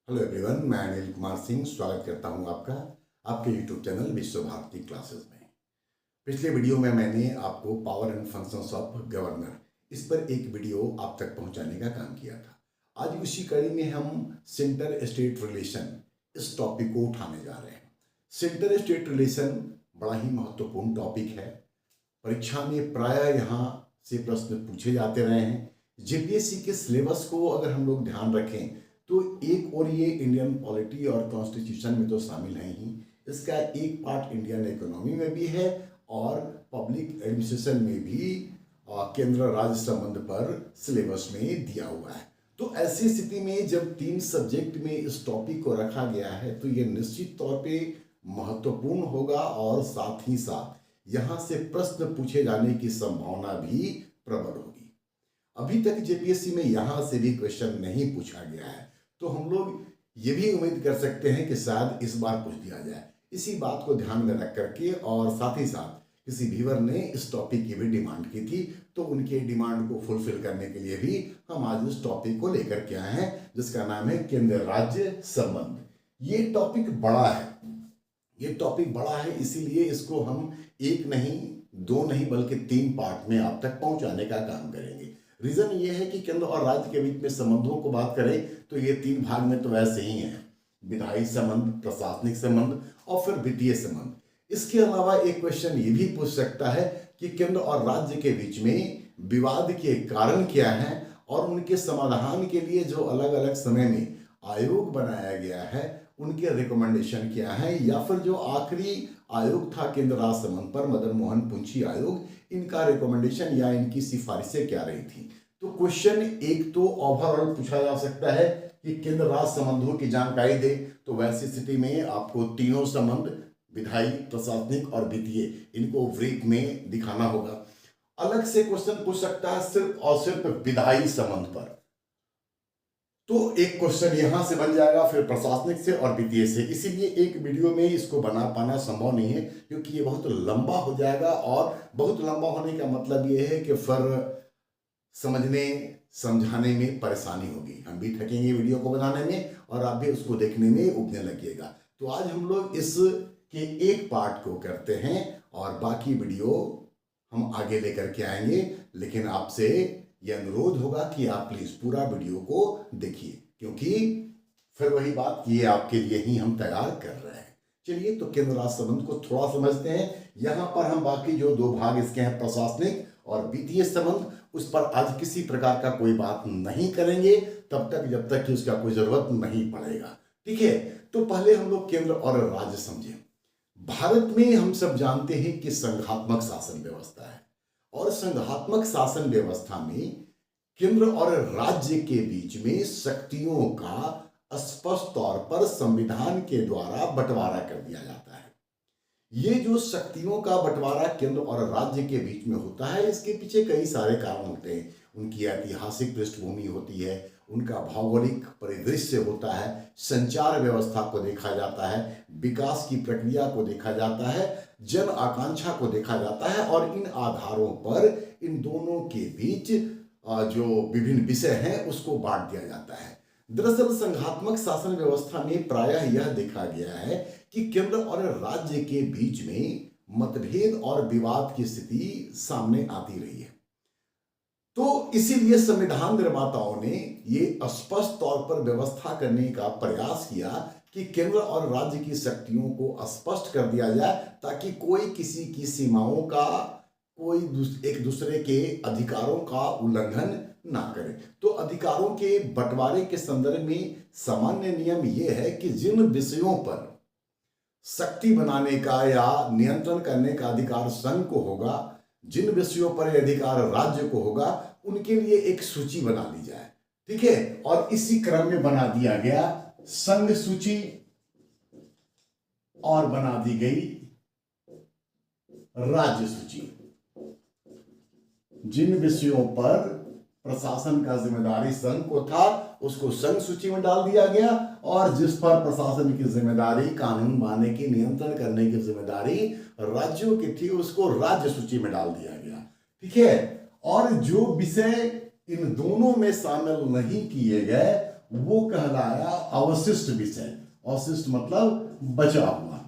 Hello everyone, मैं अनिल कुमार सिंह स्वागत करता हूं आपका आपके यूट्यूब चैनल विश्व भारती क्लासेस में। पिछले वीडियो में मैंने आपको power and functions of governor इस पर एक वीडियो आप तक पहुंचाने का काम किया था। आज उसी कड़ी में हम सेंटर स्टेट रिलेशन इस टॉपिक को उठाने जा रहे हैं। सेंटर स्टेट रिलेशन बड़ा ही महत्वपूर्ण टॉपिक है। परीक्षा में प्रायः यहाँ से प्रश्न पूछे जाते रहे हैं। जेपीएससी के सिलेबस को अगर हम लोग ध्यान रखें तो एक और ये इंडियन पॉलिटी और कॉन्स्टिट्यूशन में तो शामिल है ही, इसका एक पार्ट इंडियन इकोनॉमी में भी है और पब्लिक एडमिनिस्ट्रेशन में भी केंद्र राज्य संबंध पर सिलेबस में दिया हुआ है। तो ऐसी स्थिति में जब 3 सब्जेक्ट में इस टॉपिक को रखा गया है तो ये निश्चित तौर पे महत्वपूर्ण होगा और साथ ही साथ यहाँ से प्रश्न पूछे जाने की संभावना भी प्रबल होगी। अभी तक जेपीएससी में यहाँ से भी क्वेश्चन नहीं पूछा गया है, तो हम लोग ये भी उम्मीद कर सकते हैं कि शायद इस बार पूछ दिया जाए। इसी बात को ध्यान में रख करके और साथ ही साथ किसी व्यूअर ने इस टॉपिक की भी डिमांड की थी, तो उनके डिमांड को फुलफिल करने के लिए भी हम आज इस टॉपिक को लेकर के आए हैं, जिसका नाम है केंद्र राज्य संबंध। ये टॉपिक बड़ा है, इसीलिए इसको हम एक नहीं, 2 नहीं बल्कि 3 पार्ट में आप तक पहुंचाने का काम करेंगे। रीजन ये है कि केंद्र और राज्य के बीच में संबंधों को बात करें तो ये 3 भाग में तो वैसे ही हैं, विधायी संबंध, प्रशासनिक संबंध और फिर वित्तीय संबंध। इसके अलावा एक क्वेश्चन ये भी पूछ सकता है कि केंद्र और राज्य के बीच में विवाद के कारण क्या है और उनके समाधान के लिए जो अलग अलग समय में आयोग बनाया गया है उनके रिकमेंडेशन क्या है, या फिर जो आखिरी आयोग था केंद्र राज्य संबंध पर, मदन मोहन पुंछी आयोग, इनका रिकमेंडेशन या इनकी सिफारिशें क्या रही थी। तो क्वेश्चन एक तो ओवरऑल पूछा जा सकता है कि केंद्र राज्य संबंधों की जानकारी दे, तो वैसी स्थिति में आपको तीनों संबंध, विधायी, प्रशासनिक और वित्तीय, इनको वृत्त में दिखाना होगा। अलग से क्वेश्चन पूछ सकता है सिर्फ और सिर्फ विधायी संबंध पर, तो एक क्वेश्चन यहां से बन जाएगा, फिर प्रशासनिक से और वित्तीय से। इसीलिए एक वीडियो में इसको बना पाना संभव नहीं है, क्योंकि ये बहुत लंबा हो जाएगा और बहुत लंबा होने का मतलब ये है कि फिर समझने समझाने में परेशानी होगी। हम भी थकेंगे वीडियो को बनाने में और आप भी उसको देखने में उबने लगिएगा। तो आज हम लोग इस के एक पार्ट को करते हैं और बाकी वीडियो हम आगे लेकर के आएंगे, लेकिन आपसे यह अनुरोध होगा कि आप प्लीज पूरा वीडियो को देखिए, क्योंकि फिर वही बात, ये आपके लिए ही हम तैयार कर रहे हैं। चलिए, तो केंद्र राज्य संबंध को थोड़ा समझते हैं। यहाँ पर हम बाकी जो 2 भाग इसके हैं, प्रशासनिक और वित्तीय संबंध, उस पर आज किसी प्रकार का कोई बात नहीं करेंगे तब तक जब तक कि उसका कोई जरूरत नहीं पड़ेगा। ठीक है, तो पहले हम लोग केंद्र और राज्य समझें। भारत में हम सब जानते हैं कि संघात्मक शासन व्यवस्था है और संघात्मक शासन व्यवस्था में केंद्र और राज्य के बीच में शक्तियों का स्पष्ट तौर पर संविधान के द्वारा बंटवारा कर दिया जाता है। ये जो शक्तियों का बंटवारा केंद्र और राज्य के बीच में होता है, इसके पीछे कई सारे कारण होते हैं। उनकी ऐतिहासिक पृष्ठभूमि होती है, उनका भौगोलिक परिदृश्य होता है, संचार व्यवस्था को देखा जाता है, विकास की प्रक्रिया को देखा जाता है, जन आकांक्षा को देखा जाता है और इन आधारों पर इन दोनों के बीच जो विभिन्न विषय हैं उसको बांट दिया जाता है। दरअसल संघात्मक शासन व्यवस्था में प्रायः यह देखा गया है कि केंद्र और राज्य के बीच में मतभेद और विवाद की स्थिति सामने आती रही है। तो इसीलिए संविधान निर्माताओं ने ये स्पष्ट तौर पर व्यवस्था करने का प्रयास किया कि केंद्र और राज्य की शक्तियों को स्पष्ट कर दिया जाए, ताकि कोई किसी की सीमाओं का, कोई एक दूसरे के अधिकारों का उल्लंघन ना करे। तो अधिकारों के बंटवारे के संदर्भ में सामान्य नियम यह है कि जिन विषयों पर शक्ति बनाने का या नियंत्रण करने का अधिकार संघ को होगा, जिन विषयों पर अधिकार राज्य को होगा, उनके लिए एक सूची बना दी जाए। ठीक है, और इसी क्रम में बना दिया गया संघ सूची और बना दी गई राज्य सूची। जिन विषयों पर प्रशासन का जिम्मेदारी संघ को था उसको संघ सूची में डाल दिया गया, और जिस पर प्रशासन की जिम्मेदारी, कानून बनाने की, नियंत्रण करने की जिम्मेदारी राज्यों की थी, उसको राज्य सूची में डाल दिया गया। ठीक है, और जो विषय इन दोनों में शामिल नहीं किए गए वो कहलाया अवशिष्ट विषय। अवशिष्ट मतलब बचा हुआ।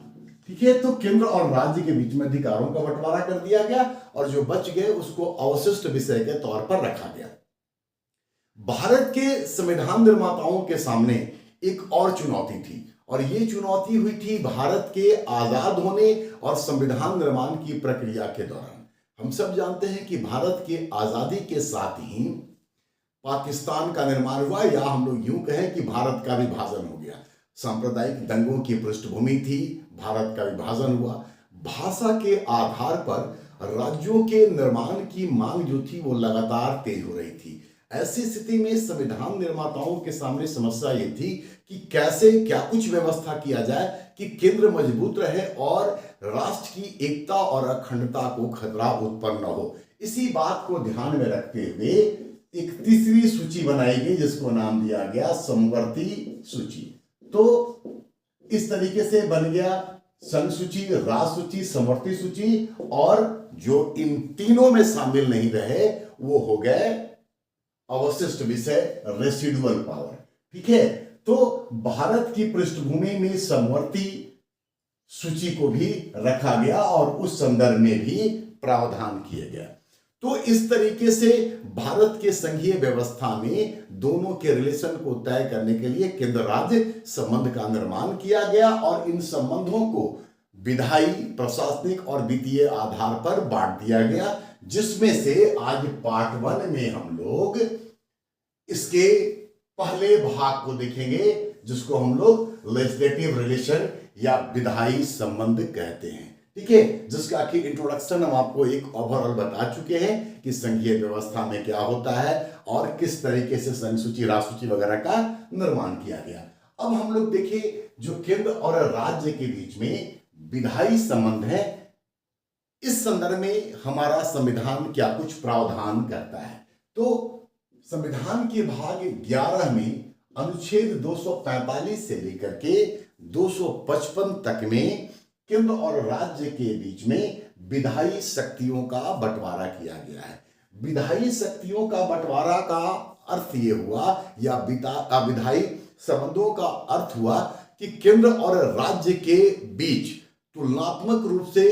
ठीक है, तो केंद्र और राज्य के बीच में अधिकारों का बंटवारा कर दिया गया और जो बच गए उसको अवशिष्ट विषय के तौर पर रखा गया। भारत के संविधान निर्माताओं के सामने एक और चुनौती थी और ये चुनौती हुई थी भारत के आजाद होने और संविधान निर्माण की प्रक्रिया के दौरान। हम सब जानते हैं कि भारत के आजादी के साथ ही पाकिस्तान का निर्माण हुआ, या हम लोग यूं कहें कि भारत का विभाजन हो गया। सांप्रदायिक दंगों की पृष्ठभूमि थी, भारत का विभाजन हुआ। भाषा के आधार पर राज्यों के निर्माण की मांग जो थी वो लगातार तेज हो रही थी। ऐसी स्थिति में संविधान निर्माताओं के सामने समस्या ये थी कि कैसे क्या कुछ व्यवस्था किया जाए कि केंद्र मजबूत रहे और राष्ट्र की एकता और अखंडता को खतरा उत्पन्न न हो। इसी बात को ध्यान में रखते हुए एक तीसरी सूची बनाई गई जिसको नाम दिया गया समवर्ती सूची। तो इस तरीके से बन गया संघ सूची, राष्ट्र सूची, समवर्ती सूची, और जो इन तीनों में शामिल नहीं रहे वो हो गए अवशिष्ट विषय, रेसिडुअल पावर। ठीक है, तो भारत की पृष्ठभूमि में समवर्ती सूची को भी रखा गया और उस संदर्भ में भी प्रावधान किए गए। तो इस तरीके से भारत के संघीय व्यवस्था में दोनों के रिलेशन को तय करने के लिए केंद्र राज्य संबंध का निर्माण किया गया और इन संबंधों को विधायी, प्रशासनिक और वित्तीय आधार पर बांट दिया गया, जिसमें से आज पार्ट 1 में हम लोग इसके पहले भाग को देखेंगे जिसको हम लोग लेजिस्लेटिव रिलेशन या विधायी संबंध कहते हैं। ठीक है, जिसका कि इंट्रोडक्शन हम आपको एक ओवरऑल बता चुके हैं कि संघीय व्यवस्था में क्या होता है और किस तरीके से संघ सूची, राष्ट्र सूची वगैरह का निर्माण किया गया। अब हम लोग देखें जो केंद्र और राज्य के बीच में विधायी संबंध है, इस संदर्भ में हमारा संविधान क्या कुछ प्रावधान करता है। तो संविधान के भाग 11 में अनुच्छेद 245 से लेकर के 255 तक में केंद्र और राज्य के बीच में विधायी शक्तियों का बंटवारा किया गया है। विधायी शक्तियों का बंटवारा का अर्थ ये हुआ, या विधायी संबंधों का अर्थ हुआ कि केंद्र और राज्य के बीच तुलनात्मक रूप से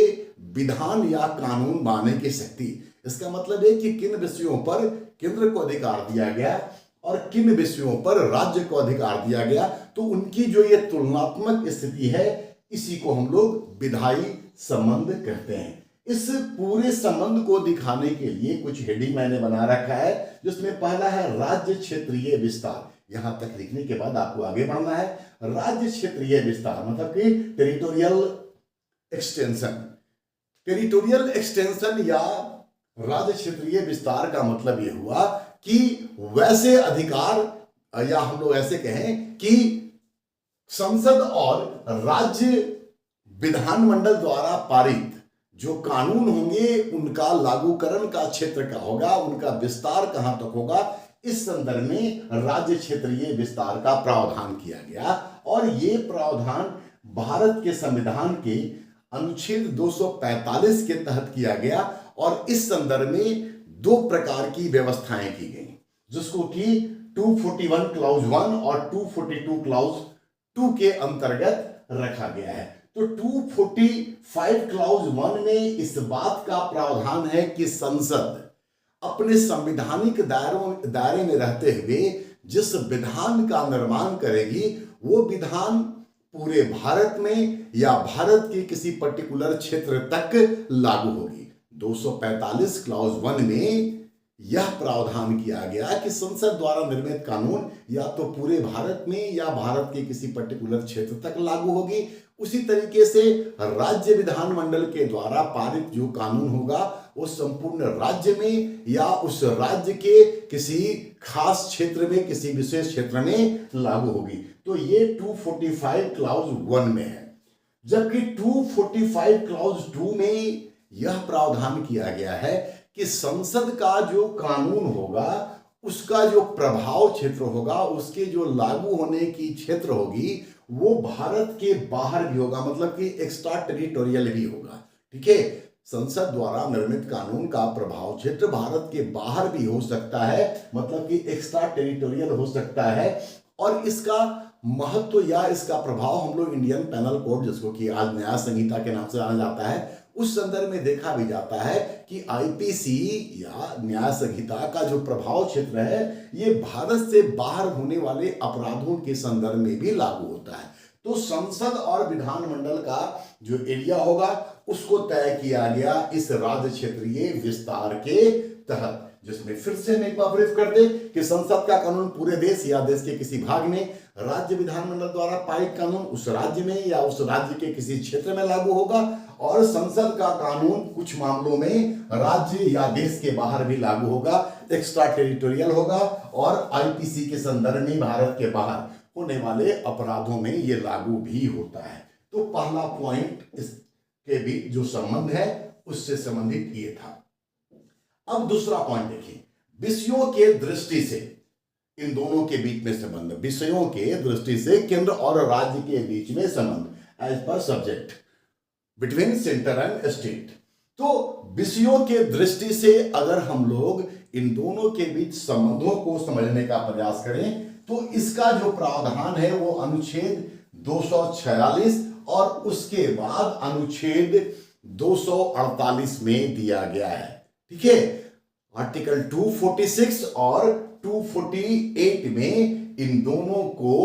विधान या कानून बनाने की शक्ति। इसका मतलब है कि किन विषयों पर केंद्र को अधिकार दिया गया और किन विषयों पर राज्य को अधिकार दिया गया, तो उनकी जो ये तुलनात्मक स्थिति है इसी को हम लोग विधायी संबंध कहते हैं। इस पूरे संबंध को दिखाने के लिए कुछ हेडिंग मैंने बना रखा है, जिसमें पहला है राज्य क्षेत्रीय विस्तार। यहां तक लिखने के बाद आपको आगे बढ़ना है। राज्य क्षेत्रीय विस्तार मतलब कि टेरिटोरियल एक्सटेंशन। टेरिटोरियल एक्सटेंशन या राज्य क्षेत्रीय विस्तार का मतलब यह हुआ कि वैसे अधिकार, या हम लोग ऐसे कहें कि संसद और राज्य विधानमंडल द्वारा पारित जो कानून होंगे उनका लागूकरण का क्षेत्र क्या होगा, उनका विस्तार कहां तक होगा, इस संदर्भ में राज्य क्षेत्रीय विस्तार का प्रावधान किया गया। और ये प्रावधान भारत के संविधान के अनुच्छेद 245 के तहत किया गया और इस संदर्भ में 2 प्रकार की व्यवस्थाएं की गई, जिसको कि 241 क्लाउज 1 और 242 क्लाउज 2 के अंतर्गत रखा गया है। तो 245 क्लाउज 1 में इस बात का प्रावधान है कि संसद अपने संवैधानिक दायरे में रहते हुए जिस विधान का निर्माण करेगी वो विधान पूरे भारत में या भारत के किसी पर्टिकुलर क्षेत्र तक लागू होगी। 245 क्लाउज 1 में यह प्रावधान किया गया कि संसद द्वारा निर्मित कानून या तो पूरे भारत में या भारत के किसी पर्टिकुलर क्षेत्र तक लागू होगी। उसी तरीके से राज्य विधानमंडल के द्वारा पारित जो कानून होगा वो संपूर्ण राज्य में या उस राज्य के किसी खास क्षेत्र में, किसी विशेष क्षेत्र में लागू होगी। तो ये 245 क्लाउज 1 में है। जबकि 245 क्लाउज 2 में यह प्रावधान किया गया है कि संसद का जो कानून होगा उसका जो प्रभाव क्षेत्र होगा, उसके जो लागू होने की क्षेत्र होगी वो भारत के बाहर भी होगा, मतलब कि एक्स्ट्रा टेरिटोरियल भी होगा। ठीक है, संसद द्वारा निर्मित कानून का प्रभाव क्षेत्र भारत के बाहर भी हो सकता है, मतलब कि एक्स्ट्रा टेरिटोरियल हो सकता है। और इसका महत्व या इसका प्रभाव हम लोग इंडियन पैनल कोड, जिसको कि आज न्याय संहिता के नाम से जाना जाता है, उस संदर्भ में देखा भी जाता है कि आईपीसी या न्याय संहिता का जो प्रभाव क्षेत्र है ये भारत से बाहर होने वाले अपराधों के संदर्भ में भी लागू होता है। तो संसद और विधानमंडल का जो एरिया होगा उसको तय किया गया इस राज्य क्षेत्रीय विस्तार के तहत, जिसमें फिर से मैं एक बार ब्रीफ कर दे कि संसद का कानून पूरे देश या देश के किसी भाग में, राज्य विधानमंडल द्वारा पारित कानून उस राज्य में या उस राज्य के किसी क्षेत्र में लागू होगा, और संसद का कानून कुछ मामलों में राज्य या देश के बाहर भी लागू होगा, एक्स्ट्रा टेरिटोरियल होगा, और आईपीसी के संदर्भ में भारत के बाहर होने वाले अपराधों में ये लागू भी होता है। तो पहला पॉइंट इसके बीच जो संबंध है उससे संबंधित ये था। अब दूसरा पॉइंट देखिए, विषयों के दृष्टि से इन दोनों के बीच में संबंध, विषयों के दृष्टि से केंद्र और राज्य के बीच में संबंध as per subject between centre and state. तो विषयों के दृष्टि से अगर हम लोग इन दोनों के बीच संबंधों को समझने का प्रयास करें तो इसका जो प्रावधान है वो अनुच्छेद 246 और उसके बाद अनुच्छेद 248 में दिया गया है। ठीक है, आर्टिकल 246 और 248 में इन दोनों को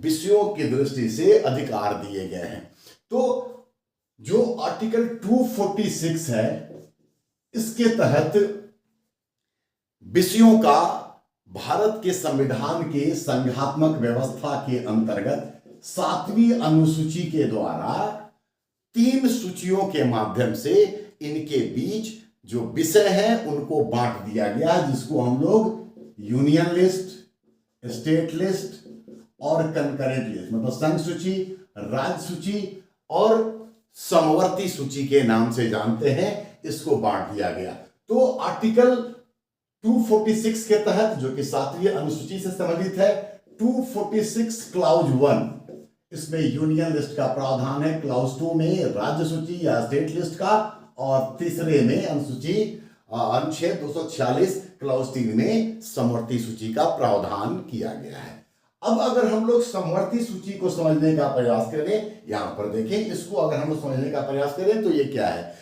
विषयों की दृष्टि से अधिकार दिए गए हैं। तो जो आर्टिकल 246 है इसके तहत विषयों का भारत के संविधान के संघात्मक व्यवस्था के अंतर्गत 7वीं अनुसूची के द्वारा 3 सूचियों के माध्यम से इनके बीच जो विषय है उनको बांट दिया गया, जिसको हम लोग यूनियन लिस्ट, स्टेट लिस्ट और कंकरेंट लिस्ट, मतलब संघ सूची, राज्य सूची और समवर्ती सूची के नाम से जानते हैं, इसको बांट दिया गया। तो आर्टिकल 246 के तहत, जो कि 7वीं अनुसूची से संबंधित है, 246 क्लाउज 1 इसमें यूनियन लिस्ट का प्रावधान है, क्लाउज 2 में राज्य सूची या स्टेट लिस्ट का, और तीसरे में अनुच्छेद 246 क्लाउज 3 में समवर्ती सूची का प्रावधान किया गया है। अब अगर हम लोग समवर्ती सूची को समझने का प्रयास करें, यहां पर देखें, इसको अगर हम लोग समझने का प्रयास करें तो ये क्या है,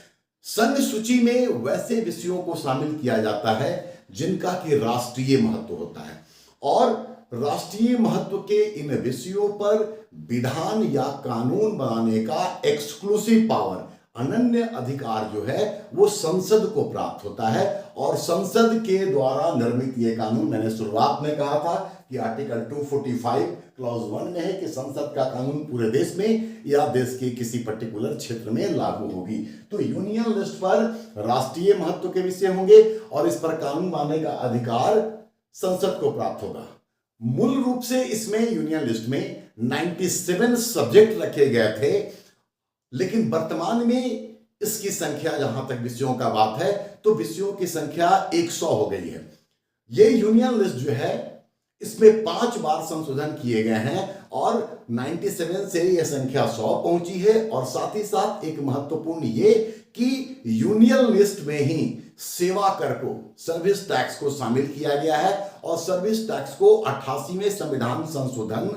संघ सूची में वैसे विषयों को शामिल किया जाता है जिनका कि राष्ट्रीय महत्व होता है, और राष्ट्रीय महत्व के इन विषयों पर विधान या कानून बनाने का एक्सक्लूसिव पावर, अनन्य अधिकार जो है वो संसद को प्राप्त होता है, और संसद के द्वारा निर्मित ये कानून, मैंने शुरुआत में कहा था कि आर्टिकल 245 क्लॉज 1 में है कि संसद का कानून पूरे देश में या देश के किसी पर्टिकुलर क्षेत्र में लागू होगी। तो यूनियन लिस्ट पर राष्ट्रीय महत्व के विषय होंगे और इस पर कानून बनाने का अधिकार संसद को प्राप्त होगा। मूल रूप से इसमें यूनियन लिस्ट में 97 सब्जेक्ट रखे गए थे, लेकिन वर्तमान में इसकी संख्या, जहां तक विषयों का बात है, तो विषयों की संख्या 100 हो गई है। ये यूनियन लिस्ट जो है इसमें 5 बार संशोधन किए गए हैं और 97 से यह संख्या 100 पहुंची है। और साथ ही साथ एक महत्वपूर्ण ये कि यूनियन लिस्ट में ही सेवा कर को, सर्विस टैक्स को शामिल किया गया है, और सर्विस टैक्स को 88वें संविधान संशोधन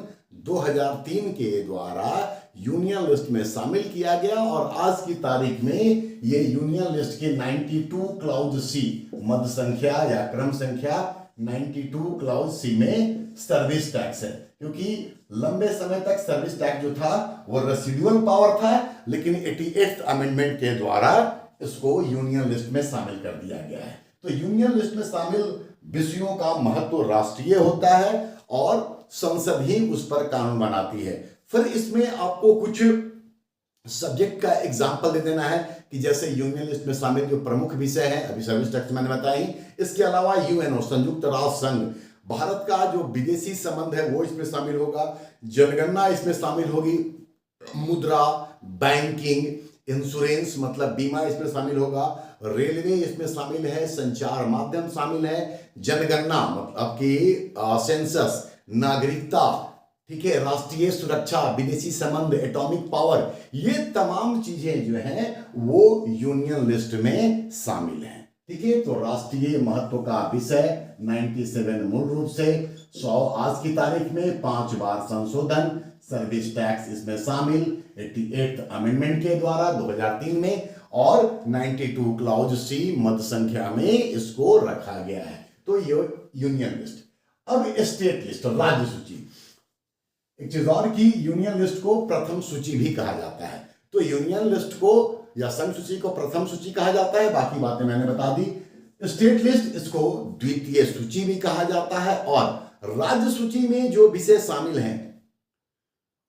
2003 के द्वारा यूनियन लिस्ट में शामिल किया गया। और आज की तारीख में ये यूनियन लिस्ट के 92 क्लाउज सी, मद संख्या या क्रम संख्या 92 क्लाउज सी में सर्विस टैक्स है, क्योंकि लंबे समय तक सर्विस टैक्स जो था वो रेसिडुअल पावर था, लेकिन 88th अमेंडमेंट के द्वारा इसको यूनियन लिस्ट में शामिल कर दिया गया है। तो यूनियन लिस्ट में शामिल विषयों का महत्व राष्ट्रीय होता है और संसद ही उस पर कानून बनाती है। फिर इसमें आपको कुछ सब्जेक्ट का एग्जाम्पल दे देना है कि जैसे यूनियन लिस्ट में शामिल जो प्रमुख विषय है, अभी सर्विस टैक्स मैंने बताई, इसके अलावा यूएनओ, संयुक्त राष्ट्र संघ, भारत का जो विदेशी संबंध है वो इसमें शामिल होगा, जनगणना इसमें शामिल होगी, मुद्रा, बैंकिंग, इंश्योरेंस मतलब बीमा इसमें शामिल होगा, रेलवे इसमें शामिल है, संचार माध्यम शामिल है, जनगणना मतलब कि सेंसस, नागरिकता, ठीक है, राष्ट्रीय सुरक्षा, विदेशी संबंध, एटॉमिक पावर, ये तमाम चीजें जो हैं वो यूनियन लिस्ट में शामिल हैं। ठीक है, तो राष्ट्रीय महत्व का विषय 97 मूल रूप से 100 आज की तारीख में 5 बार संशोधन, सर्विस टैक्स इसमें शामिल 88th अमेंडमेंट के द्वारा 2003 में, और 92 क्लॉज सी मद संख्या में इसको रखा गया है। तो ये यूनियन लिस्ट। अब स्टेट लिस्ट, राज्य सूची। एक चीज और कि यूनियन लिस्ट को प्रथम सूची भी कहा जाता है। तो यूनियन लिस्ट को या संघ सूची को प्रथम सूची कहा जाता है, बाकी बातें मैंने बता दी। स्टेट लिस्ट इसको द्वितीय सूची भी कहा जाता है, और राज्य सूची में जो विषय शामिल हैं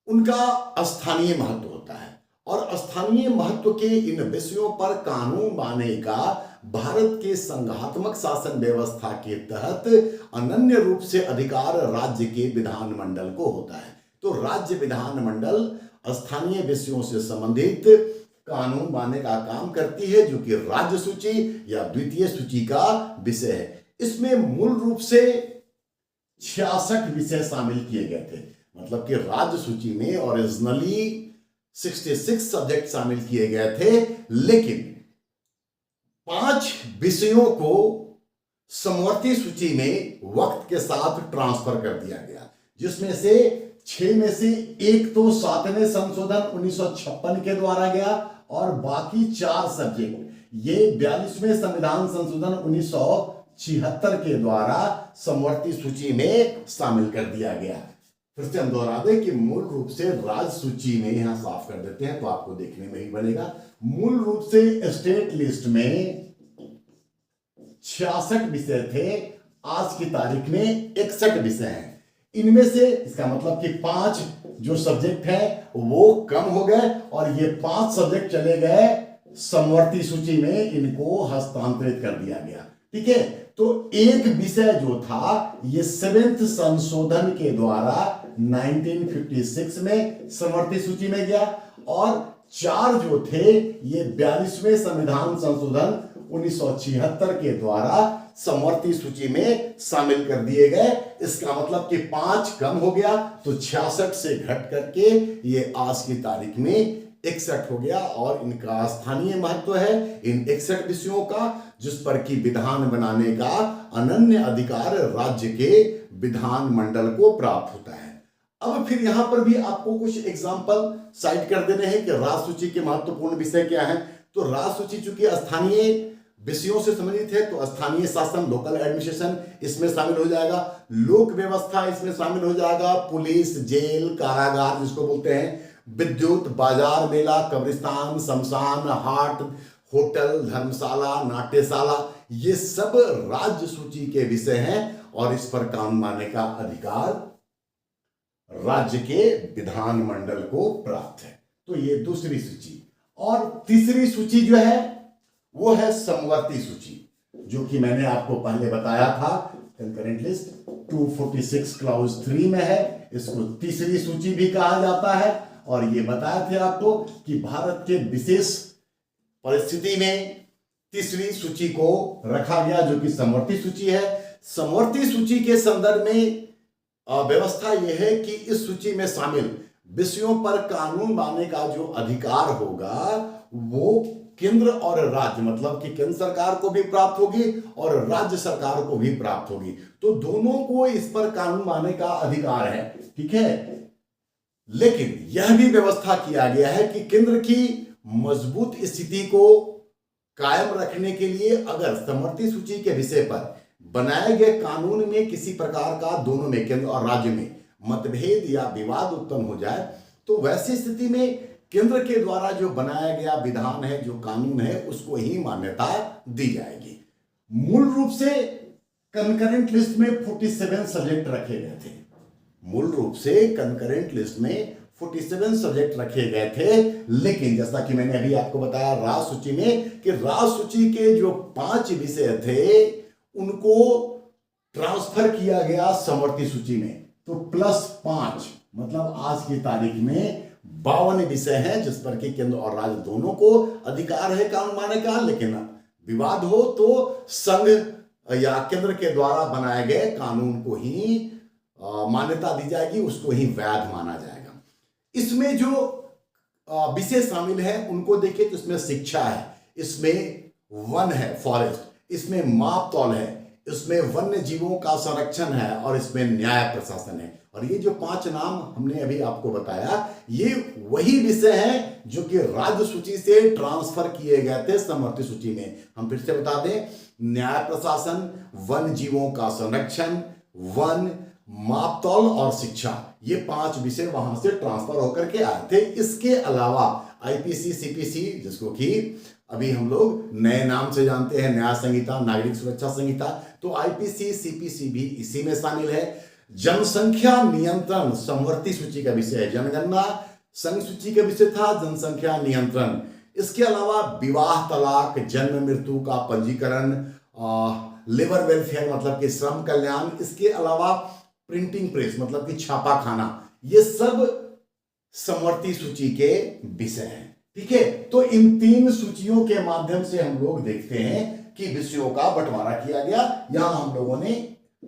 उनका स्थानीय महत्व होता है, और स्थानीय महत्व के इन विषयों पर कानून बनाने का भारत के संघात्मक शासन व्यवस्था के तहत अनन्य रूप से अधिकार राज्य के विधानमंडल को होता है। तो राज्य विधानमंडल स्थानीय विषयों से संबंधित कानून बनाने का काम करती है, जो कि राज्य सूची या द्वितीय सूची का विषय है। इसमें मूल रूप से 66 विषय शामिल किए गए थे। मतलब कि राज्य सूची में ओरिजिनली 66 सब्जेक्ट शामिल किए गए थे, लेकिन 5 विषयों को समवर्ती सूची में वक्त के साथ ट्रांसफर कर दिया गया, जिसमें से 6 में से एक तो 7वें संशोधन 1956 के द्वारा गया, और बाकी 4 सब्जेक्ट ये 42वें संविधान संशोधन 1976 के द्वारा समवर्ती सूची में शामिल कर दिया गया। फिर से हम दोहरा दें कि मूल रूप से राज्य सूची में, यहां साफ कर देते हैं तो आपको देखने में ही बनेगा, मूल रूप से स्टेट लिस्ट में 66 विषय थे, आज की तारीख में 61 विषय हैं। इनमें से इसका मतलब कि 5 जो सब्जेक्ट है वो कम हो गए, और ये 5 सब्जेक्ट चले गए समवर्ती सूची में, इनको हस्तांतरित कर दिया गया। ठीक है, तो एक विषय जो था ये 7th संशोधन के द्वारा 1956 में समवर्ती सूची में गया, और 4 जो थे ये 42वें संविधान संशोधन 1976 के द्वारा समवर्ती सूची में शामिल कर दिए गए। इसका मतलब कि 5 कम हो गया, तो 66 से घट करके ये आज की तारीख में 61 हो गया, और इनका स्थानीय महत्व है इन 61 विषयों का, जिस पर कि विधान बनाने का अनन्य अधिकार राज्य के विधानमंडल को प्राप्त होता है। अब फिर यहां पर भी आपको कुछ एग्जाम्पल साइड कर देने हैं कि राज्य सूची के महत्वपूर्ण विषय क्या है। तो राज्य सूची चूंकि स्थानीय विषयों से संबंधित है, तो स्थानीय शासन, लोकल एडमिनिस्ट्रेशन इसमें शामिल हो जाएगा, लोक व्यवस्था इसमें शामिल हो जाएगा, पुलिस, जेल, कारागार जिसको बोलते हैं, विद्युत, बाजार, मेला, कब्रिस्तान, शमशान, हाट, होटल, धर्मशाला, नाट्यशाला, ये सब राज्य सूची के विषय हैं, और इस पर कानून बनाने का अधिकार राज्य के विधानमंडल को प्राप्त है। तो ये दूसरी सूची। और तीसरी सूची जो है वो है समवर्ती सूची, जो कि मैंने आपको पहले बताया था, कंकरेंट लिस्ट 246 क्लॉज 3 में है। इसको तीसरी सूची भी कहा जाता है, और ये बताया थे आपको कि भारत के विशेष परिस्थिति में तीसरी सूची को रखा गया, जो कि समवर्ती सूची है। समवर्ती सूची के संदर्भ में व्यवस्था यह है कि इस सूची में शामिल विषयों पर कानून बनाने का जो अधिकार होगा वो केंद्र और राज्य, मतलब कि केंद्र सरकार को भी प्राप्त होगी और राज्य सरकार को भी प्राप्त होगी। तो दोनों को इस पर कानून बनाने का अधिकार है। ठीक है, लेकिन यह भी व्यवस्था किया गया है कि केंद्र की मजबूत स्थिति को कायम रखने के लिए अगर समवर्ती सूची के विषय पर बनाए गए कानून में किसी प्रकार का दोनों में, केंद्र और राज्य में, मतभेद या विवाद उत्पन्न हो जाए, तो वैसी स्थिति में केंद्र के द्वारा जो बनाया गया विधान है, जो कानून है, उसको ही मान्यता दी जाएगी। मूल रूप से कंकरेंट लिस्ट में 47 सब्जेक्ट रखे गए थे। मूल रूप से कंकरेंट लिस्ट में 47 सब्जेक्ट रखे गए थे, लेकिन जैसा कि मैंने अभी आपको बताया राज्य सूची में, कि राज्य सूची के जो 5 विषय थे उनको ट्रांसफर किया गया समवर्ती सूची में। तो +5 मतलब आज की तारीख में 52 विषय हैं, जिस पर कि केंद्र और राज्य दोनों को अधिकार है कानून बनाने का, लेकिन विवाद हो तो संघ या केंद्र के द्वारा बनाए गए कानून को ही मान्यता दी जाएगी, उसको ही वैध माना जाएगा। इसमें जो विषय शामिल है उनको देखिए, तो इसमें शिक्षा है, इसमें वन है, फॉरेस्ट, इसमें माप तौल है, इसमें वन्य जीवों का संरक्षण है और इसमें न्याय प्रशासन है। और ये जो 5 नाम हमने अभी आपको बताया, ये वही विषय हैं जो कि राज्य सूची से ट्रांसफर किए गए थे समवर्ती सूची में। हम फिर से बता दें, न्याय प्रशासन, वन जीवों का संरक्षण, वन, मापतौल और शिक्षा, ये 5 विषय वहां से ट्रांसफर होकर के आए थे। इसके अलावा आईपीसी, सीपीसी, जिसको कि अभी हम लोग नए नाम से जानते हैं, न्याय संहिता, नागरिक सुरक्षा संहिता, तो आईपीसी, सीपीसी भी इसी में शामिल है। जनसंख्या नियंत्रण समवर्ती सूची का विषय है। जनगणना संघ सूची का विषय था, जनसंख्या नियंत्रण। इसके अलावा विवाह, तलाक, जन्म मृत्यु का पंजीकरण, लेबर वेलफेयर मतलब कि श्रम कल्याण, इसके अलावा प्रिंटिंग प्रेस मतलब कि छापाखाना, ये सब समवर्ती सूची के विषय हैं। ठीक है, तो इन 3 सूचियों के माध्यम से हम लोग देखते हैं कि विषयों का बंटवारा किया गया। यहां हम लोगों ने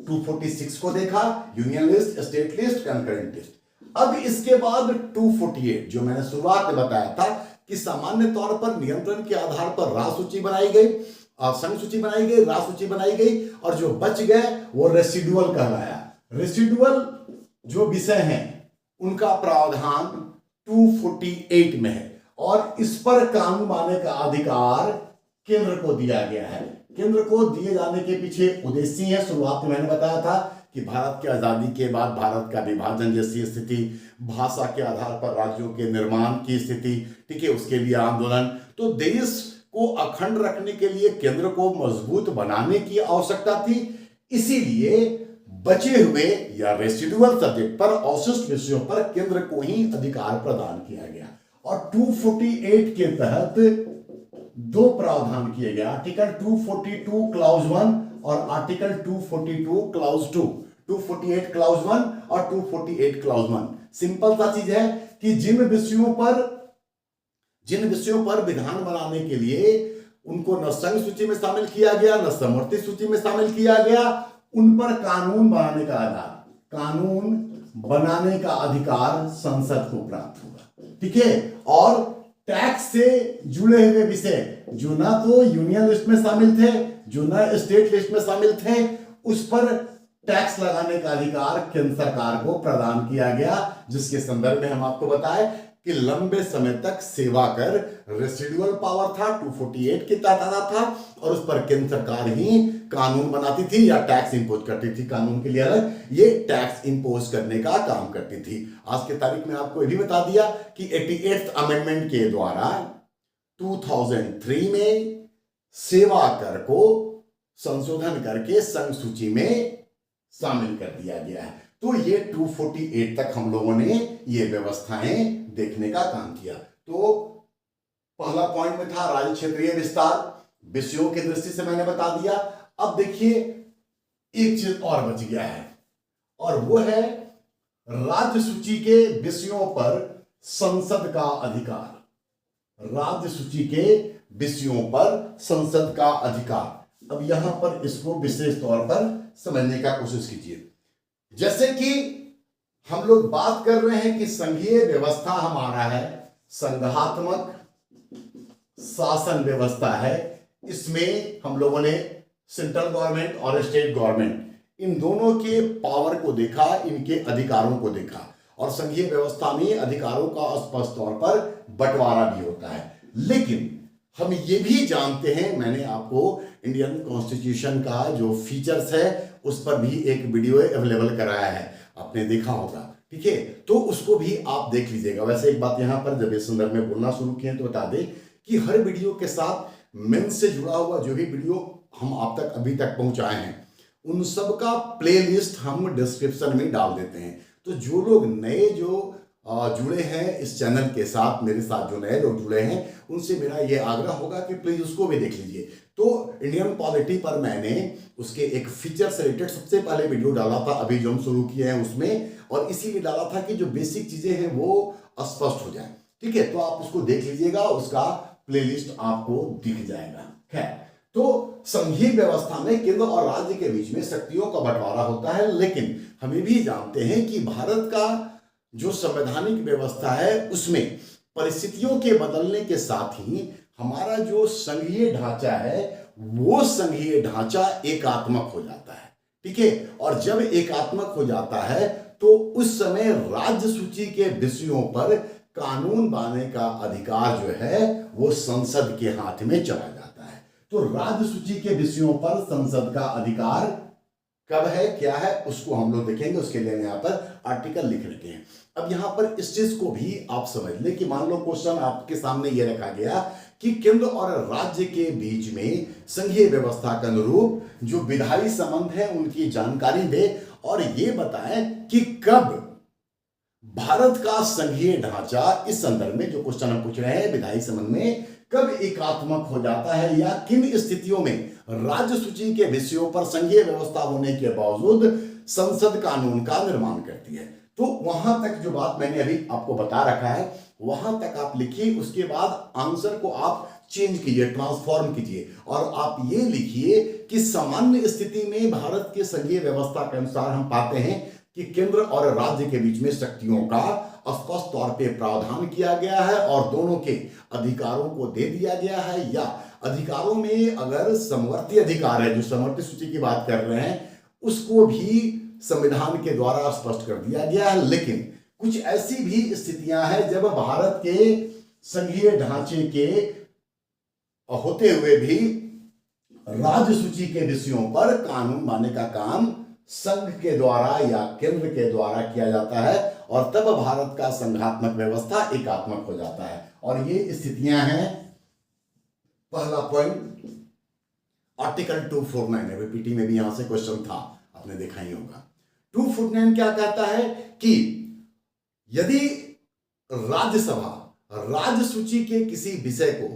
246 को देखा, union list, state list, concurrent list. अब इसके बाद 248, जो मैंने शुरुआत में बताया था कि सामान्य तौर पर नियंत्रण के आधार पर राज्य सूची बनाई गई, संघ सूची बनाई गई, राज्य सूची बनाई गई, और जो बच गए वो रेसिडुअल कहलाया। रेसिडुअल जो विषय हैं उनका प्रावधान 248 में है और इस पर कानून बनाने का अधिकार केंद्र को दिया गया है। केंद्र को दिए जाने के पीछे उद्देश्य है, शुरुआत में मैंने बताया था कि भारत की आजादी के बाद भारत का विभाजन जैसी स्थिति, भाषा के आधार पर राज्यों के निर्माण की स्थिति, ठीक है, उसके लिए आंदोलन, तो देश को अखंड रखने के लिए केंद्र को मजबूत बनाने की आवश्यकता थी। इसीलिए बचे हुए या रेसिडुअल सब्जेक्ट पर, अवशिष्ट विषयों पर केंद्र को ही अधिकार प्रदान किया गया। और 248 के तहत 2 प्रावधान किए गए, आर्टिकल 242 क्लाउज 1 और आर्टिकल 242 क्लाउज 2। 248 क्लाउज 1 और 248 क्लाउज 1। सिंपल सा चीज है कि जिन विषयों पर विधान बनाने के लिए उनको न संघ सूची में शामिल किया गया, न समवर्ती सूची में शामिल किया गया, उन पर कानून बनाने का अधिकार संसद को प्राप्त हुआ। ठीक है, और टैक्स से जुड़े हुए विषय जो ना तो यूनियन लिस्ट में शामिल थे, जो ना स्टेट लिस्ट में शामिल थे, उस पर टैक्स लगाने का अधिकार केंद्र सरकार को प्रदान किया गया, जिसके संदर्भ में हम आपको बताएं कि लंबे समय तक सेवा कर रेसिडुअल पावर था, 248 के तहत आता था, और उस पर केंद्र सरकार ही कानून बनाती थी या टैक्स इंपोज करती थी। कानून के लिए अलग, ये टैक्स इंपोज करने का काम करती थी। आज के तारीख में आपको ये भी बता दिया कि 88th अमेंडमेंट के द्वारा 2003 में सेवा कर को संशोधन करके संघ सूची में शामिल कर दिया गया है। तो ये 248 तक हम लोगों ने ये व्यवस्थाएं देखने का काम किया। तो पहला पॉइंट में था राज्य क्षेत्रीय विस्तार, विषयों की दृष्टि से मैंने बता दिया। अब देखिए एक चीज और बच गया है, और वो है राज्य सूची के विषयों पर संसद का अधिकार। राज्य सूची के विषयों पर संसद का अधिकार। अब यहां पर इसको विशेष तौर पर समझने का कोशिश कीजिए। जैसे कि हम लोग बात कर रहे हैं कि संघीय व्यवस्था हमारा है, संघात्मक शासन व्यवस्था है, इसमें हम लोगों ने सेंट्रल गवर्नमेंट और स्टेट गवर्नमेंट इन दोनों के पावर को देखा, इनके अधिकारों को देखा, और संघीय व्यवस्था में अधिकारों का स्पष्ट तौर पर बंटवारा भी होता है। लेकिन हम ये भी जानते हैं, मैंने आपको इंडियन कॉन्स्टिट्यूशन का जो फीचर्स है उस पर भी एक वीडियो अवेलेबल कराया है, आपने देखा होगा। ठीक है, तो उसको भी आप देख लीजिएगा। वैसे एक बात यहां पर जब इस संदर्भ में बोलना शुरू किए तो बता दें कि हर वीडियो के साथ मेंस से जुड़ा हुआ जो भी वीडियो हम आप तक अभी तक पहुंचाए हैं, उन सब का प्लेलिस्ट हम डिस्क्रिप्शन में डाल देते हैं। तो जो लोग नए जो जुड़े हैं इस चैनल के साथ, मेरे साथ जो नए लोग जुड़े हैं, उनसे मेरा ये आग्रह होगा कि प्लीज उसको भी देख लीजिए। तो इंडियन पॉलिटी पर मैंने उसके एक फीचर से रिलेटेड सबसे पहले वीडियो डाला था, अभी जो हम शुरू किए हैं उसमें, और इसीलिए डाला था कि जो बेसिक चीजें हैं वो स्पष्ट हो जाए। ठीक है, तो आप उसको देख लीजिएगा, उसका प्लेलिस्ट आपको दिख जाएगा। खैर, तो संघीय व्यवस्था में केंद्र और राज्य के बीच में शक्तियों का बंटवारा होता है, लेकिन हमें भी जानते हैं कि भारत का जो संवैधानिक व्यवस्था है उसमें परिस्थितियों के बदलने के साथ ही हमारा जो संघीय ढांचा है वो संघीय ढांचा एकात्मक हो जाता है। ठीक है, और जब एकात्मक हो जाता है तो उस समय राज्य सूची के विषयों पर कानून बनाने का अधिकार जो है वो संसद के हाथ में चला जाता है। तो राज्य सूची के विषयों पर संसद का अधिकार कब है, क्या है, उसको हम लोग देखेंगे। उसके लिए यहाँ पर आर्टिकल लिख रखे हैं। अब यहाँ पर इस चीज को भी आप समझ लें कि मान लो क्वेश्चन आपके सामने ये रखा गया कि केंद्र और राज्य के बीच में संघीय व्यवस्था के अनुरूप जो विधायी संबंध है उनकी जानकारी दे और ये बताएं कि कब भारत का संघीय ढांचा, इस संदर्भ में जो क्वेश्चन हम पूछ रहे हैं विधायी संबंध में, कब एकात्मक हो जाता है या किन स्थितियों में राज्य सूची के विषयों पर संघीय व्यवस्था होने के बावजूद संसद कानून का निर्माण करती है। तो वहां तक जो बात मैंने अभी आपको बता रखा है वहां तक आप लिखिए। उसके बाद आंसर को आप चेंज कीजिए, ट्रांसफॉर्म कीजिए और आप ये लिखिए कि सामान्य स्थिति में भारत के संघीय व्यवस्था के अनुसार हम पाते हैं कि केंद्र और राज्य के बीच में शक्तियों का स्पष्ट तौर पे प्रावधान किया गया है और दोनों के अधिकारों को दे दिया गया है, या अधिकारों में अगर समवर्ती अधिकार है, जो समवर्ती सूची की बात कर रहे हैं, उसको भी संविधान के द्वारा स्पष्ट कर दिया गया है। लेकिन कुछ ऐसी भी स्थितियां हैं जब भारत के संघीय ढांचे के होते हुए भी राज्य सूची के विषयों पर कानून बनाने का काम संघ के द्वारा या केंद्र के द्वारा किया जाता है और तब भारत का संघात्मक व्यवस्था एकात्मक हो जाता है। और ये स्थितियां हैं, पहला पॉइंट आर्टिकल 249 है, पीटी में भी यहां से क्वेश्चन था, आपने देखा ही होगा। 249 क्या कहता है कि यदि राज्यसभा राज्य सूची के किसी विषय को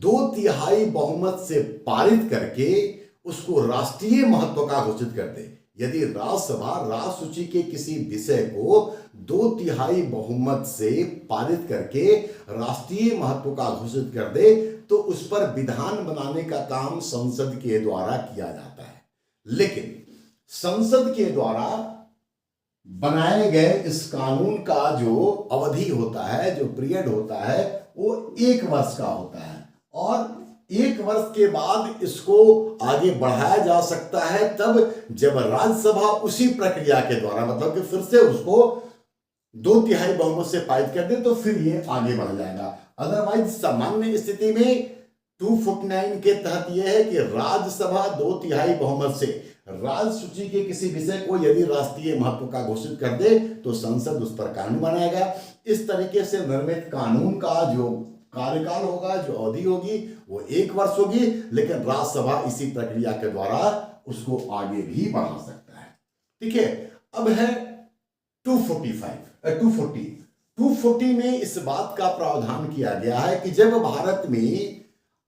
2/3 बहुमत से पारित करके उसको राष्ट्रीय महत्व का घोषित कर दे, यदि राज्यसभा राज्य सूची के किसी विषय को 2/3 बहुमत से पारित करके राष्ट्रीय महत्व का घोषित कर दे तो उस पर विधान बनाने का काम संसद के द्वारा किया जाता है। लेकिन संसद के द्वारा बनाए गए इस कानून का जो अवधि होता है, जो पीरियड होता है, वो 1 वर्ष का होता है और 1 वर्ष के बाद इसको आगे बढ़ाया जा सकता है तब जब राज्यसभा उसी प्रक्रिया के द्वारा, मतलब कि फिर से उसको 2/3 बहुमत से पारित कर दे तो फिर ये आगे बढ़ जाएगा। अदरवाइज सामान्य स्थिति में 249 के तहत यह है कि राज्यसभा 2/3 बहुमत से राज्य सूची के किसी विषय को यदि राष्ट्रीय महत्व का घोषित कर दे तो संसद उस पर कानून बनाएगा। इस तरीके से निर्मित कानून का जो कार्यकाल होगा, जो अवधि होगी, वो 1 वर्ष होगी, लेकिन राज्यसभा इसी प्रक्रिया के द्वारा उसको आगे भी बढ़ा सकता है। ठीक है, अब है 240 में इस बात का प्रावधान किया गया है कि जब भारत में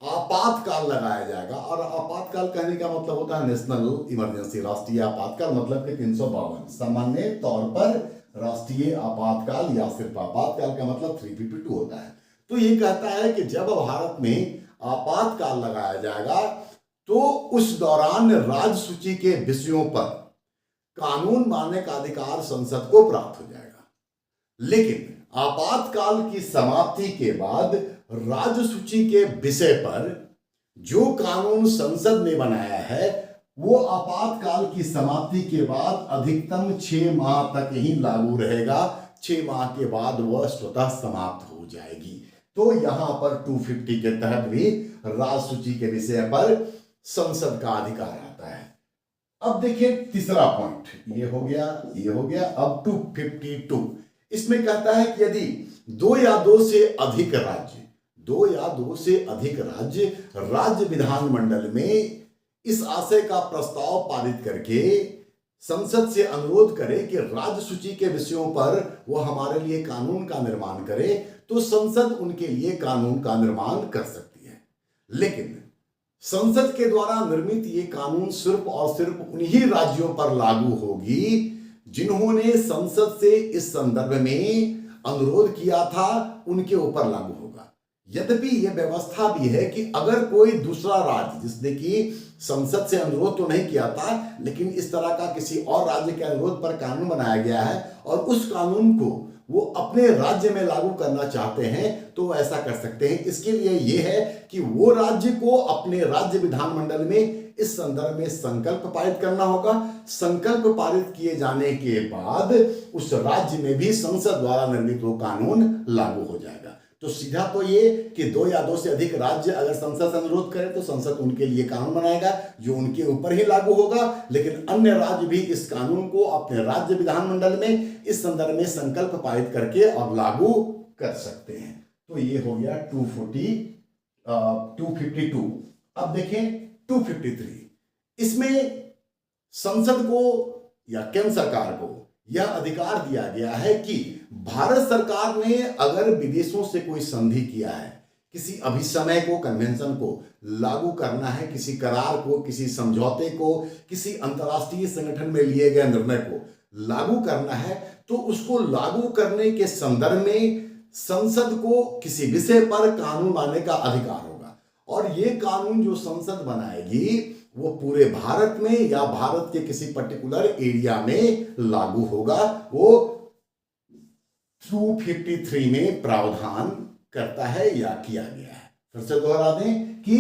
आपातकाल लगाया जाएगा, और आपातकाल कहने का मतलब होता है नेशनल इमरजेंसी, राष्ट्रीय आपातकाल, मतलब कि 352 सामान्य तौर पर राष्ट्रीय आपातकाल या सिर्फ आपातकाल का मतलब 352 होता है। तो ये कहता है कि जब भारत में आपातकाल लगाया जाएगा तो उस दौरान राज्य सूची के विषयों पर कानून बनाने का अधिकार संसद को प्राप्त हो जाएगा। लेकिन आपातकाल की समाप्ति के बाद राज्य सूची के विषय पर जो कानून संसद ने बनाया है वो आपातकाल की समाप्ति के बाद अधिकतम 6 माह तक ही लागू रहेगा। 6 माह के बाद वह स्वतः समाप्त हो जाएगी। तो यहां पर 250 के तहत भी राज्य सूची के विषय पर संसद का अधिकार आता है। अब देखिए तीसरा पॉइंट, ये हो गया। अब 252 इसमें कहता है कि यदि 2 या 2 से अधिक राज्य विधानमंडल में इस आशय का प्रस्ताव पारित करके संसद से अनुरोध करे कि राज्य सूची के विषयों पर वो हमारे लिए कानून का निर्माण करे तो संसद उनके लिए कानून का निर्माण कर सकती है। लेकिन संसद के द्वारा निर्मित ये कानून सिर्फ और सिर्फ उन्हीं राज्यों पर लागू होगी जिन्होंने संसद से इस संदर्भ में अनुरोध किया था, उनके ऊपर लागू होगा। यद्यपि यह व्यवस्था भी है कि अगर कोई दूसरा राज्य जिसने कि संसद से अनुरोध तो नहीं किया था लेकिन इस तरह का किसी और राज्य के अनुरोध पर कानून बनाया गया है और उस कानून को वो अपने राज्य में लागू करना चाहते हैं तो वो ऐसा कर सकते हैं। इसके लिए ये है कि वो राज्य को अपने राज्य विधानमंडल में इस संदर्भ में संकल्प पारित करना होगा। संकल्प पारित किए जाने के बाद उस राज्य में भी संसद द्वारा निर्मित वो कानून लागू हो जाएगा। तो सीधा तो ये कि 2 या 2 से अधिक राज्य अगर संसद से अनुरोध करें तो संसद उनके लिए कानून बनाएगा जो उनके ऊपर ही लागू होगा, लेकिन अन्य राज्य भी इस कानून को अपने राज्य विधानमंडल में इस संदर्भ में संकल्प पारित करके और लागू कर सकते हैं। तो ये हो गया 252। अब देखें 253। इसमें संसद को या केंद्र सरकार को यह अधिकार दिया गया है कि भारत सरकार ने अगर विदेशों से कोई संधि किया है, किसी अभिसमय को, कन्वेंशन को लागू करना है, किसी करार को, किसी समझौते को, किसी अंतर्राष्ट्रीय संगठन में लिए गए निर्णय को लागू करना है, तो उसको लागू करने के संदर्भ में संसद को किसी विषय पर कानून बनाने का अधिकार होगा। और ये कानून जो संसद बनाएगी वो पूरे भारत में या भारत के किसी पर्टिकुलर एरिया में लागू होगा। वो 253 में प्रावधान करता है या किया गया है। फिर से दोहरा दें कि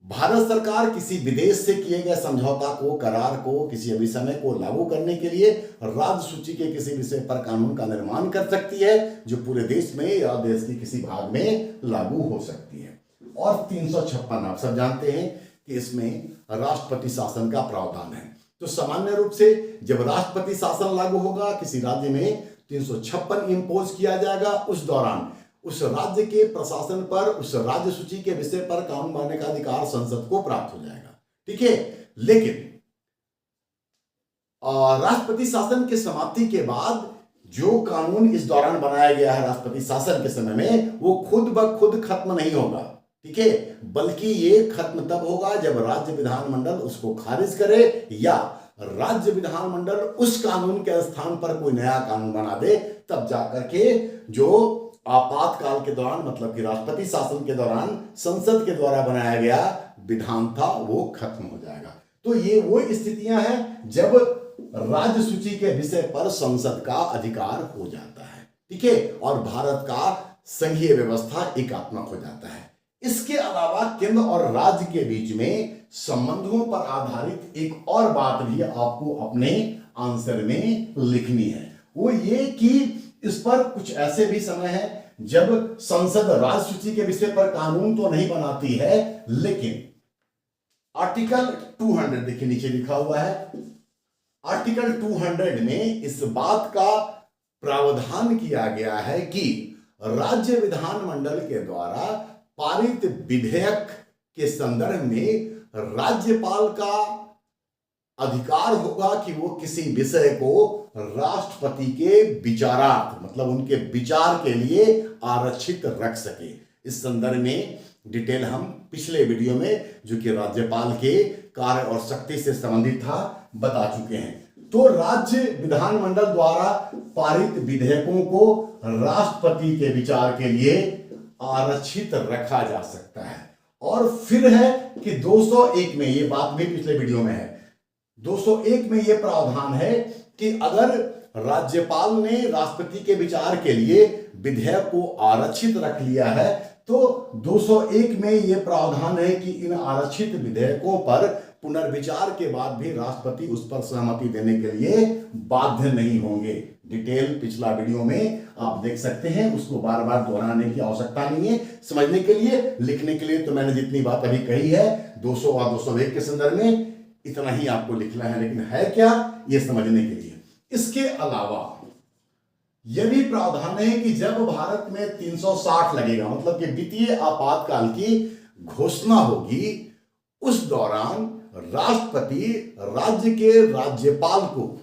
भारत सरकार किसी विदेश से किए गए समझौता को, करार को, किसी अभिसमय को लागू करने के लिए राज्य सूची के किसी विषय पर कानून का निर्माण कर सकती है जो पूरे देश में या देश के किसी भाग में लागू हो सकती है। और 356 आप सब जानते हैं कि इसमें राष्ट्रपति शासन का प्रावधान है। तो सामान्य रूप से जब राष्ट्रपति शासन लागू होगा किसी राज्य में 356 इंपोज किया जाएगा। उस दौरान उस राज्य के प्रशासन पर, उस राज्य सूची के विषय पर कानून बनाने का अधिकार संसद को प्राप्त हो जाएगा। ठीक है, लेकिन राष्ट्रपति शासन की समाप्ति के बाद जो कानून इस दौरान बनाया गया है राष्ट्रपति शासन के समय में, वो खुद ब खुद खत्म नहीं होगा। ठीक है, बल्कि ये खत्म तब होगा जब राज्य विधानमंडल उसको खारिज करे या राज्य विधानमंडल उस कानून के स्थान पर कोई नया कानून बना दे, तब जाकर के जो आपातकाल के दौरान, मतलब कि राष्ट्रपति शासन के दौरान संसद के द्वारा बनाया गया विधान था, वो खत्म हो जाएगा। तो ये वो स्थितियां हैं जब राज्य सूची के विषय पर संसद का अधिकार हो जाता है। ठीक है, और भारत का संघीय व्यवस्था एकात्मक हो जाता है। इसके अलावा केंद्र और राज्य के बीच में संबंधों पर आधारित एक और बात भी आपको अपने आंसर में लिखनी है। वो ये कि इस पर कुछ ऐसे भी समय है जब संसद राज्य सूची के विषय पर कानून तो नहीं बनाती है, लेकिन आर्टिकल 200 देखिए नीचे लिखा हुआ है, आर्टिकल 200 में इस बात का प्रावधान किया गया है कि राज्य विधानमंडल के द्वारा पारित विधेयक के संदर्भ में राज्यपाल का अधिकार होगा कि वो किसी विषय को राष्ट्रपति के विचारार्थ, मतलब उनके विचार के लिए आरक्षित रख सके। इस संदर्भ में डिटेल हम पिछले वीडियो में, जो कि राज्यपाल के कार्य और शक्ति से संबंधित था, बता चुके हैं। तो राज्य विधानमंडल द्वारा पारित विधेयकों को राष्ट्रपति के विचार के लिए आरक्षित रखा जा सकता है। और फिर है कि 201 में, ये बात भी पिछले वीडियो में है, 201 में यह प्रावधान है कि अगर राज्यपाल ने राष्ट्रपति के विचार के लिए विधेयक को आरक्षित रख लिया है, तो 201 में यह प्रावधान है कि इन आरक्षित विधेयकों पर पुनर्विचार के बाद भी राष्ट्रपति उस पर सहमति देने के लिए बाध्य नहीं होंगे। डिटेल पिछला वीडियो में आप देख सकते हैं, उसको बार बार दोहराने की आवश्यकता नहीं है। समझने के लिए, लिखने के लिए तो मैंने जितनी बात अभी कही है 200 और 201 के संदर्भ में, इतना ही आपको लिखना है, लेकिन है क्या ये समझने के लिए। इसके अलावा यह भी प्रावधान है कि जब भारत में 360 लगेगा, मतलब कि वित्तीय आपातकाल की घोषणा होगी, उस दौरान राष्ट्रपति राज्य के राज्यपाल को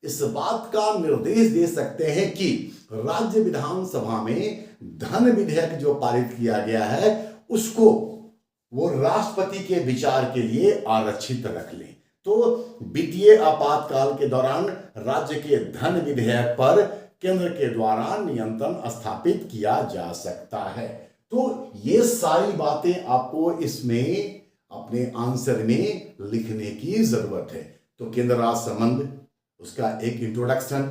इस बात का निर्देश दे सकते हैं कि राज्य विधानसभा में धन विधेयक जो पारित किया गया है उसको वो राष्ट्रपति के विचार के लिए आरक्षित रख लें। तो वित्तीय आपातकाल के दौरान राज्य के धन विधेयक पर केंद्र के द्वारा नियंत्रण स्थापित किया जा सकता है। तो ये सारी बातें आपको इसमें अपने आंसर में लिखने की जरूरत है। तो केंद्र राज्य संबंध, उसका एक इंट्रोडक्शन,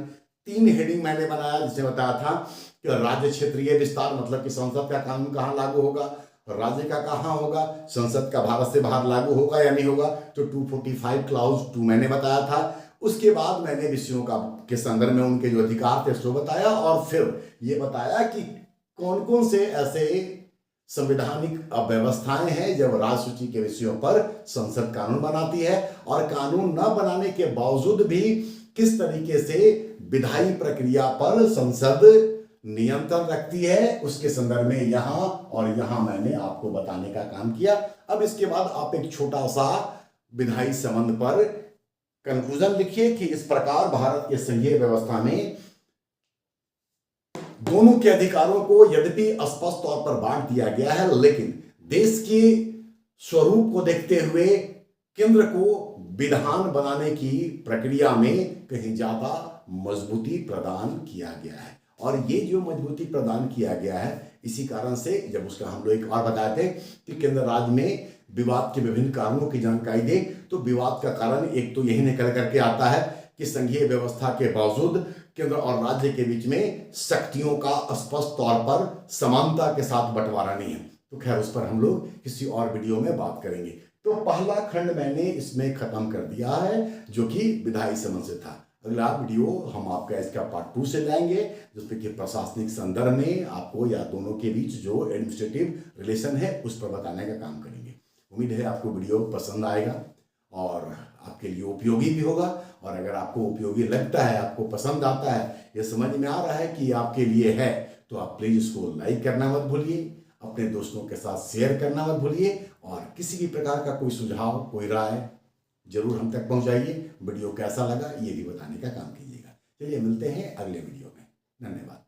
3 हेडिंग मैंने बनाया, जिसमें बताया था कि राज्य क्षेत्रीय विस्तार मतलब कि संसद का कानून कहाँ लागू होगा, राज्य का कहाँ होगा, संसद का भारत से बाहर लागू होगा या नहीं होगा। तो 245 क्लाउज 2 मैंने बताया था। उसके बाद मैंने विषयों का के संदर्भ में उनके जो अधिकार थे उसको बताया, और फिर ये बताया कि कौन कौन से ऐसे संवैधानिक व्यवस्थाएं हैं जब राज्य सूची के विषयों पर संसद कानून बनाती है, और कानून न बनाने के बावजूद भी किस तरीके से विधायी प्रक्रिया पर संसद नियंत्रण रखती है, उसके संदर्भ में यहां और यहां मैंने आपको बताने का काम किया। अब इसके बाद आप एक छोटा सा विधायी संबंध पर कंक्लूजन लिखिए कि इस प्रकार भारत के संघीय व्यवस्था में दोनों के अधिकारों को यद्यपि स्पष्ट तौर पर बांट दिया गया है, लेकिन देश के स्वरूप को देखते हुए केंद्र को विधान बनाने की प्रक्रिया में कहीं ज्यादा मजबूती प्रदान किया गया है। और ये जो मजबूती प्रदान किया गया है, इसी कारण से जब उसका हम लोग एक और बताए थे कि केंद्र राज्य में विवाद के विभिन्न कारणों की जानकारी दे, तो विवाद का कारण एक तो यही निकल करके आता है कि संघीय व्यवस्था के बावजूद केंद्र और राज्य के बीच में शक्तियों का स्पष्ट तौर पर समानता के साथ बंटवारा नहीं है। तो खैर उस पर हम लोग किसी और वीडियो में बात करेंगे। तो पहला खंड मैंने इसमें खत्म कर दिया है, जो कि विधायी समझ से था। अगला वीडियो हम आपका इसका पार्ट 2 से लाएंगे, जिसमें कि प्रशासनिक संदर्भ में आपको या दोनों के बीच जो एडमिनिस्ट्रेटिव रिलेशन है उस पर बताने का काम करेंगे। उम्मीद है आपको वीडियो पसंद आएगा और आपके लिए उपयोगी भी होगा। और अगर आपको उपयोगी लगता है, आपको पसंद आता है, ये समझ में आ रहा है कि आपके लिए है, तो आप प्लीज इसको लाइक करना मत भूलिए, अपने दोस्तों के साथ शेयर करना मत भूलिए, और किसी भी प्रकार का कोई सुझाव, कोई राय जरूर हम तक पहुंचाइए। वीडियो कैसा लगा ये भी बताने का काम कीजिएगा। चलिए मिलते हैं अगले वीडियो में। धन्यवाद।